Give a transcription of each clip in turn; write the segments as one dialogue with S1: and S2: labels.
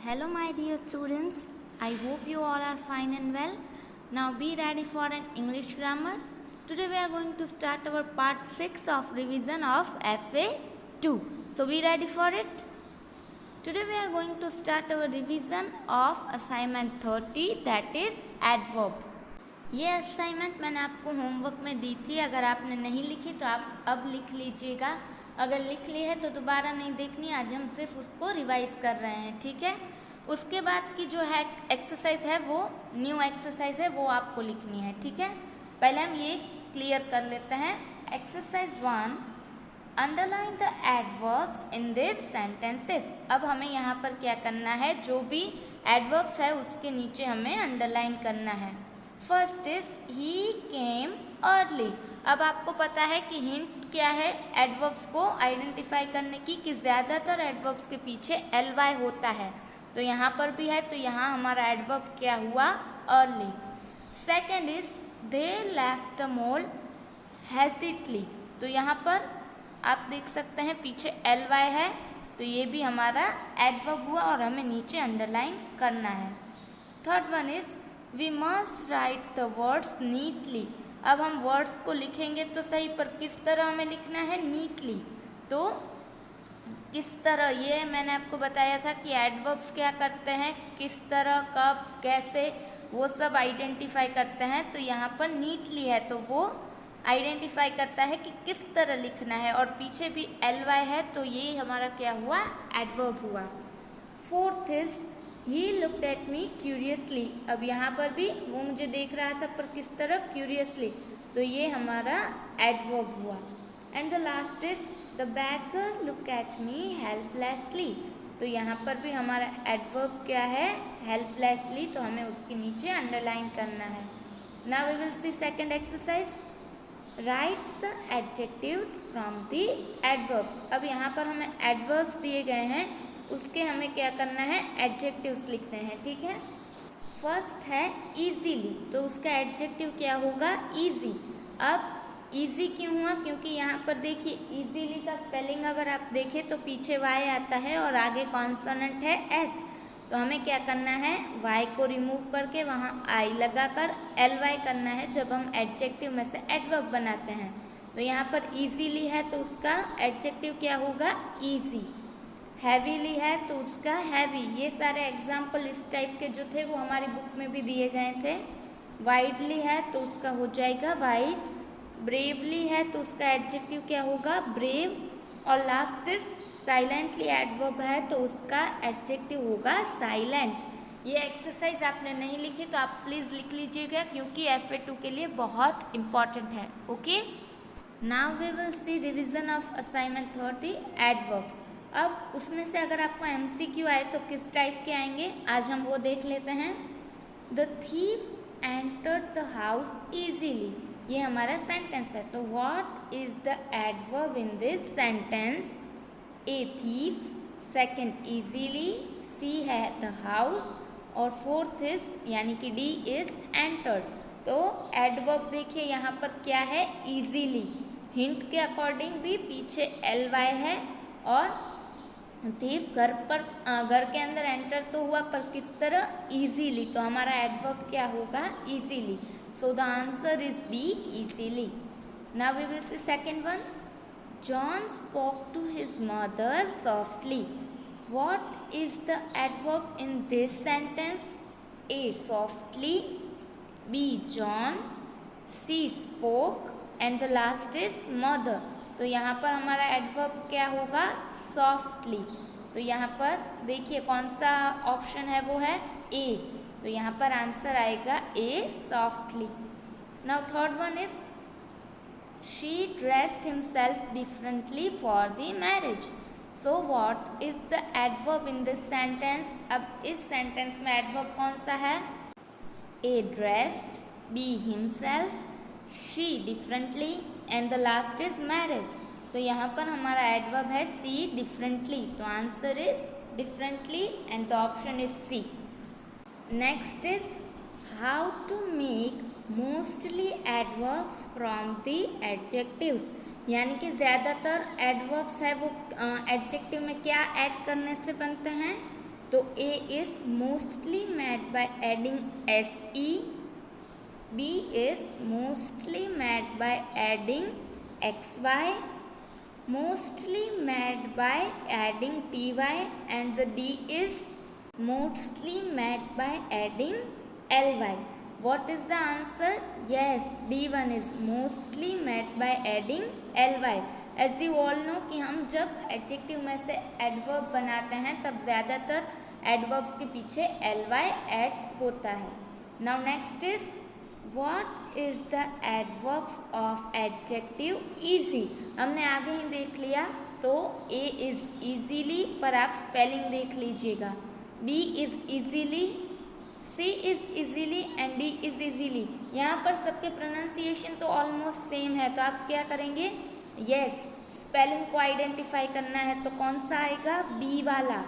S1: Hello my dear students, I hope you all are fine and well. Now be ready for an English grammar. Today we are going to start our part 6 of revision of FA2. So be ready for it. Today we are going to start our revision of assignment 30, that is adverb. ये assignment मैंने आपको homework में दी थी. अगर आपने नहीं लिखी तो आप अब लिख लीजिएगा. अगर लिख ली है तो दोबारा नहीं देखनी. आज हम सिर्फ उसको रिवाइज कर रहे हैं, ठीक है. उसके बाद की जो है एक्सरसाइज है वो न्यू एक्सरसाइज है, वो आपको लिखनी है, ठीक है. पहले हम ये क्लियर कर लेते हैं. Exercise 1, underline the adverbs in this sentences. अब हमें यहाँ पर क्या करना है, जो भी एडवर्ब्स है उसके नीचे हमें अंडरलाइन करना है. First is he came early. अब आपको पता है कि हिंट क्या है एडवर्ब्स को आइडेंटिफाई करने की, कि ज़्यादातर एडवर्ब्स के पीछे ly होता है. तो यहाँ पर भी है, तो यहाँ हमारा एडवर्ब क्या हुआ, early. Second is they left the mall hastily. तो यहाँ पर आप देख सकते हैं पीछे ly है, तो ये भी हमारा एडवर्ब हुआ और हमें नीचे अंडरलाइन करना है. Third one is we must write the words neatly. अब हम वर्ड्स को लिखेंगे तो सही, पर किस तरह हमें लिखना है, नीटली. तो किस तरह, ये मैंने आपको बताया था कि एडवर्ब्स क्या करते हैं, किस तरह, कब, कैसे, वो सब आइडेंटिफाई करते हैं. तो यहाँ पर नीटली है तो वो आइडेंटिफाई करता है कि किस तरह लिखना है, और पीछे भी ly है तो ये हमारा क्या हुआ, एडवर्ब हुआ. Fourth is he looked at me curiously. अब यहाँ पर भी वो मुझे देख रहा था, पर किस तरह, क्यूरियसली. तो ये हमारा एडवर्ब हुआ. And the last is the beggar look at me helplessly. तो यहाँ पर भी हमारा एडवर्ब क्या है, हेल्पलेसली. तो हमें उसके नीचे अंडरलाइन करना है. Now we will see second exercise. Write the adjectives from the adverbs. अब यहाँ पर हमें एडवर्ब्स दिए गए हैं, उसके हमें क्या करना है, एडजेक्टिव्स लिखने हैं, ठीक है. फर्स्ट है इजीली. तो उसका एडजेक्टिव क्या होगा, इजी. अब इजी क्यों हुआ, क्योंकि यहाँ पर देखिए इजीली का स्पेलिंग अगर आप देखें तो पीछे y आता है और आगे कॉन्सोनेंट है s. तो हमें क्या करना है, y को रिमूव करके वहाँ i लगाकर ly करना है जब हम एडजेक्टिव में से एडवर्ब बनाते हैं. तो यहाँ पर इजीली है तो उसका एडजेक्टिव क्या होगा, इजी. हैवीली है तो उसका हैवी. ये सारे एग्जाम्पल इस टाइप के जो थे वो हमारी बुक में भी दिए गए थे. वाइडली है तो उसका हो जाएगा वाइड. ब्रेवली है तो उसका एडजेक्टिव क्या होगा, ब्रेव. और लास्ट इज साइलेंटली एडवर्ब है तो उसका एडजेक्टिव होगा साइलेंट. ये एक्सरसाइज आपने नहीं लिखी तो आप प्लीज़ लिख लीजिएगा, क्योंकि FA2 के लिए बहुत इम्पॉर्टेंट है. Okay, now we will see revision of assignment 30 adverbs. अब उसमें से अगर आपको MCQ आए तो किस टाइप के आएंगे, आज हम वो देख लेते हैं. The thief entered the house easily. ये हमारा सेंटेंस है. तो what is the adverb in this sentence. A thief, second easily, C है द हाउस, और फोर्थ इज यानी कि डी इज एंटर्ड. तो एडवर्ब देखिए यहाँ पर क्या है, ईजीली. हिंट के अकॉर्डिंग भी पीछे ly है, और थीफ घर के अंदर एंटर तो हुआ, पर किस तरह, इजीली. तो हमारा एडवर्ब क्या होगा, easily. So the answer is B, easily. Now we will see second one. John spoke to his mother softly. What is the adverb in this sentence. A softly, B John, C spoke, and the last is mother. तो यहाँ पर हमारा adverb क्या होगा, softly. तो यहाँ पर देखिए कौन सा ऑप्शन है, वो है ए. तो यहाँ पर आंसर आएगा A, softly. Now third one is she dressed himself differently for the marriage. So what is the adverb in this sentence. अब इस सेंटेंस में एडवर्ब कौन सा है, A dressed, B himself, C differently, and the last is marriage. तो यहाँ पर हमारा एडवर्ब है सी, डिफरेंटली. तो answer is differently and the option is C. Next is how to make mostly adverbs from the adjectives. यानी कि ज़्यादातर adverbs है वो एडजेक्टिव में क्या ऐड करने से बनते हैं, तो A is mostly made by adding SE, B is mostly made by adding XY, mostly made by adding TY, and the D is mostly made by adding LY. What is the answer? Yes, D1 is mostly made by adding LY. As you all know कि हम जब adjective में से adverb बनाते हैं तब ज़्यादातर adverbs के पीछे ly ऐड होता है. Now next is what is the adverb of adjective easy. हमने आगे ही देख लिया. तो A इज इजीली, पर आप स्पेलिंग देख लीजिएगा. B is easily, C is easily and D is easily. यहाँ पर सबके प्रोनाउंसिएशन तो ऑलमोस्ट सेम है. तो आप क्या करेंगे? यस, स्पेलिंग को आइडेंटिफाई करना है. तो कौन सा आएगा? बी वाला,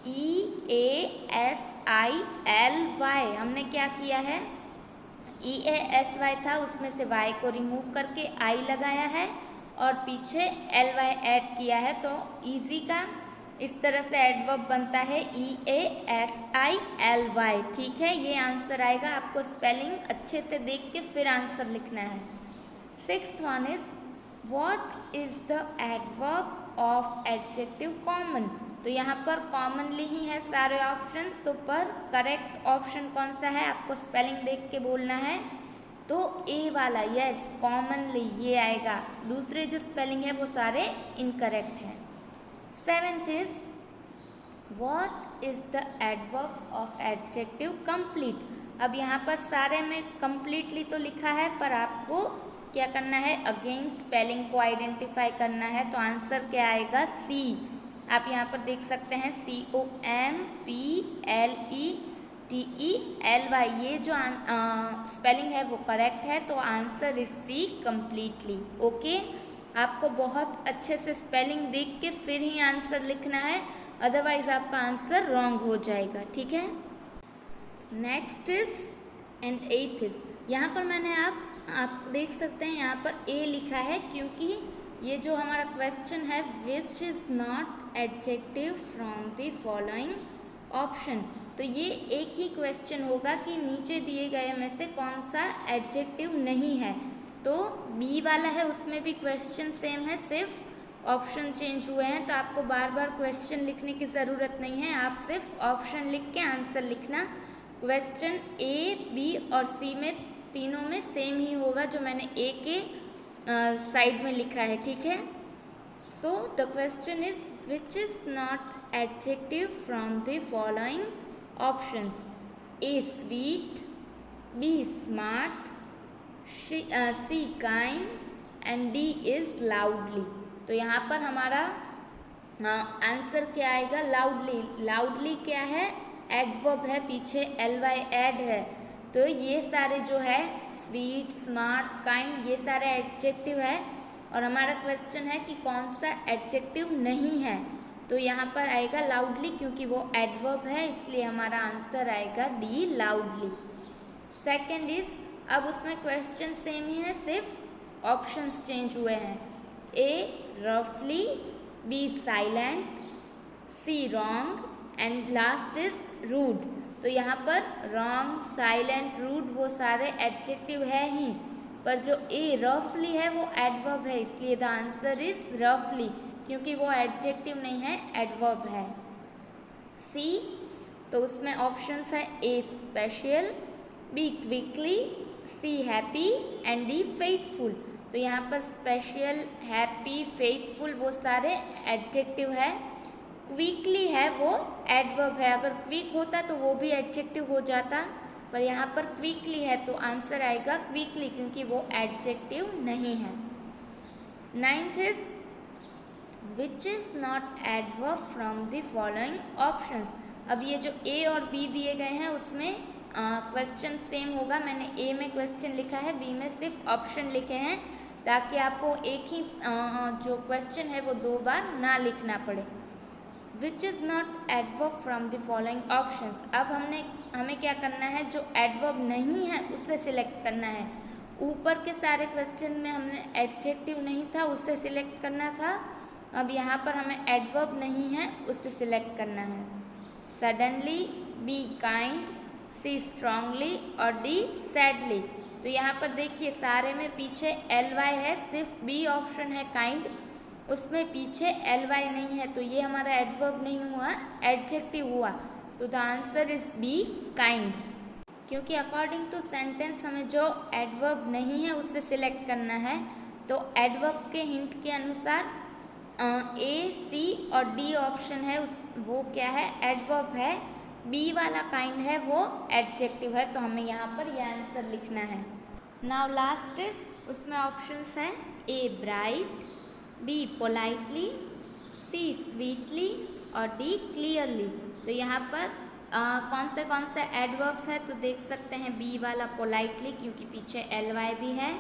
S1: EASILY. हमने क्या किया है? EASY था, उसमें से Y को रिमूव करके I लगाया है और पीछे LY ऐड किया है. तो इजी का इस तरह से एडवर्ब बनता है EASILY. ठीक है, ये आंसर आएगा. आपको स्पेलिंग अच्छे से देख के फिर आंसर लिखना है. 6th one is what is the adverb of adjective common. तो यहाँ पर कॉमनली ही है सारे ऑप्शन. तो पर करेक्ट ऑप्शन कौन सा है? आपको स्पेलिंग देख के बोलना है. तो ए वाला, यस, कॉमनली ये आएगा. दूसरे जो स्पेलिंग है वो सारे इनकरेक्ट हैं. 7th is what is the adverb of adjective complete. अब यहाँ पर सारे में कंप्लीटली तो लिखा है, पर आपको क्या करना है? अगेन स्पेलिंग को आइडेंटिफाई करना है. तो आंसर क्या आएगा? सी. आप यहाँ पर देख सकते हैं COMPLETELY. ये जो स्पेलिंग है वो करेक्ट है. तो answer is C, completely. Okay, आपको बहुत अच्छे से स्पेलिंग देख के फिर ही आंसर लिखना है, अदरवाइज आपका आंसर रॉन्ग हो जाएगा. ठीक है. Next is and 8th is, यहाँ पर मैंने आप देख सकते हैं यहाँ पर ए लिखा है, क्योंकि ये जो हमारा क्वेश्चन है विच is not adjective from the following option. तो ये एक ही क्वेश्चन होगा कि नीचे दिए गए में से कौन सा एडजेक्टिव नहीं है. तो बी वाला है, उसमें भी क्वेश्चन सेम है, सिर्फ ऑप्शन चेंज हुए हैं. तो आपको बार बार क्वेश्चन लिखने की ज़रूरत नहीं है, आप सिर्फ ऑप्शन लिख के आंसर लिखना. क्वेश्चन ए, बी और सी में तीनों में सेम ही होगा जो मैंने ए के साइड में लिखा है. ठीक है. So the question is which is not adjective from the following options. A sweet, B smart, C kind and D is loudly. तो यहाँ पर हमारा आंसर क्या आएगा? लाउडली. लाउडली क्या है? एडवर्ब है, पीछे ly ऐड है. तो ये सारे जो है स्वीट, स्मार्ट, काइंड, ये सारे एडजेक्टिव है. और हमारा क्वेश्चन है कि कौन सा एडजेक्टिव नहीं है. तो यहाँ पर आएगा लाउडली, क्योंकि वो एडवर्ब है, इसलिए हमारा आंसर आएगा डी, लाउडली. सेकंड इज, अब उसमें क्वेश्चन सेम ही है, सिर्फ ऑप्शंस चेंज हुए हैं. ए रफली, B silent, C wrong and last is rude. तो यहाँ पर रॉन्ग, साइलेंट, रूड वो सारे एडजेक्टिव है ही, पर जो ए रफली है वो एडवर्ब है, इसलिए द आंसर इज रफली, क्योंकि वो एडजेक्टिव नहीं है, एडवर्ब है. सी, तो उसमें ऑप्शंस है A special, B quickly, C happy and D faithful. तो यहाँ पर स्पेशल, हैप्पी, फेथफुल वो सारे एडजेक्टिव है. क्विकली है वो एडवर्ब है, अगर क्विक होता तो वो भी एडजेक्टिव हो जाता, पर यहाँ पर क्विकली है तो आंसर आएगा क्विकली, क्योंकि वो एडजेक्टिव नहीं है. 9th is which is not adverb from the following options. अब ये जो ए और बी दिए गए हैं उसमें क्वेश्चन सेम होगा. मैंने ए में क्वेश्चन लिखा है, बी में सिर्फ ऑप्शन लिखे हैं, ताकि आपको एक ही जो क्वेश्चन है वो दो बार ना लिखना पड़े. विच is not adverb from the following options. अब हमें क्या करना है? जो एडवर्ब नहीं है उससे सिलेक्ट करना है. ऊपर के सारे क्वेश्चन में हमने एडजेक्टिव नहीं था, उससे सिलेक्ट करना था. अब यहाँ पर हमें एडवर्ब नहीं है, उससे सिलेक्ट करना है. Suddenly, B kind, C strongly और डी सैडली। तो यहाँ पर देखिए सारे में पीछे ly है, सिर्फ बी ऑप्शन है काइंड, उसमें पीछे ly नहीं है, तो ये हमारा एडवर्ब नहीं हुआ, एडजेक्टिव हुआ। तो the answer is be kind, क्योंकि अकॉर्डिंग टू सेंटेंस हमें जो एडवर्ब नहीं है उससे सिलेक्ट करना है। तो एडवर्ब के हिंट के अनुसार ए, सी और डी ऑप्शन है, वो क्या है, एडवर्ब है। बी वाला काइंड है वो एडजेक्टिव है, तो हमें यहाँ पर ये आंसर लिखना है। नाउ लास्ट इज, उसमें ऑप्शंस हैं A bright, B politely, C sweetly और डी क्लियरली। तो यहाँ पर कौन से एडवर्ब्स है, तो देख सकते हैं बी वाला पोलाइटली, क्योंकि पीछे ly भी है,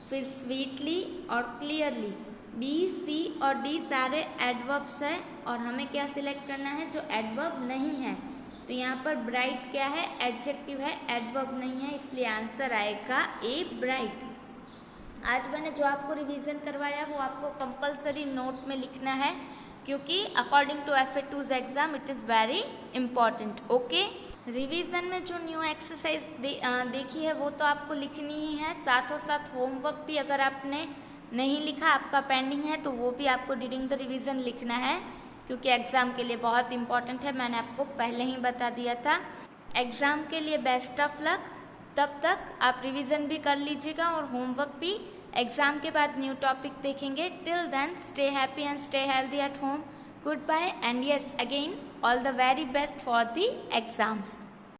S1: फिर स्वीटली और क्लियरली। बी, सी और डी सारे एडवर्ब्स है और हमें क्या सिलेक्ट करना है, जो एडवर्ब नहीं है। तो यहाँ पर ब्राइट क्या है, एडजेक्टिव है, एडवर्ब नहीं है, इसलिए आंसर आएगा ए ब्राइट। आज मैंने जो आपको रिवीजन करवाया वो आपको कंपलसरी नोट में लिखना है, क्योंकि according to FA2's exam it is very important. Okay, revision में जो न्यू एक्सरसाइज देखी है वो तो आपको लिखनी ही है, साथों साथ होमवर्क भी अगर आपने नहीं लिखा, आपका पेंडिंग है, तो वो भी आपको ड्यूरिंग द रिवीजन लिखना है, क्योंकि एग्ज़ाम के लिए बहुत इंपॉर्टेंट है, मैंने आपको पहले ही बता दिया था। एग्ज़ाम के लिए बेस्ट ऑफ लक, तब तक आप रिवीजन भी कर लीजिएगा और होमवर्क भी। एग्ज़ाम के बाद न्यू टॉपिक देखेंगे। Till then stay happy and stay healthy at home. Good bye and yes again all the very best for the exams.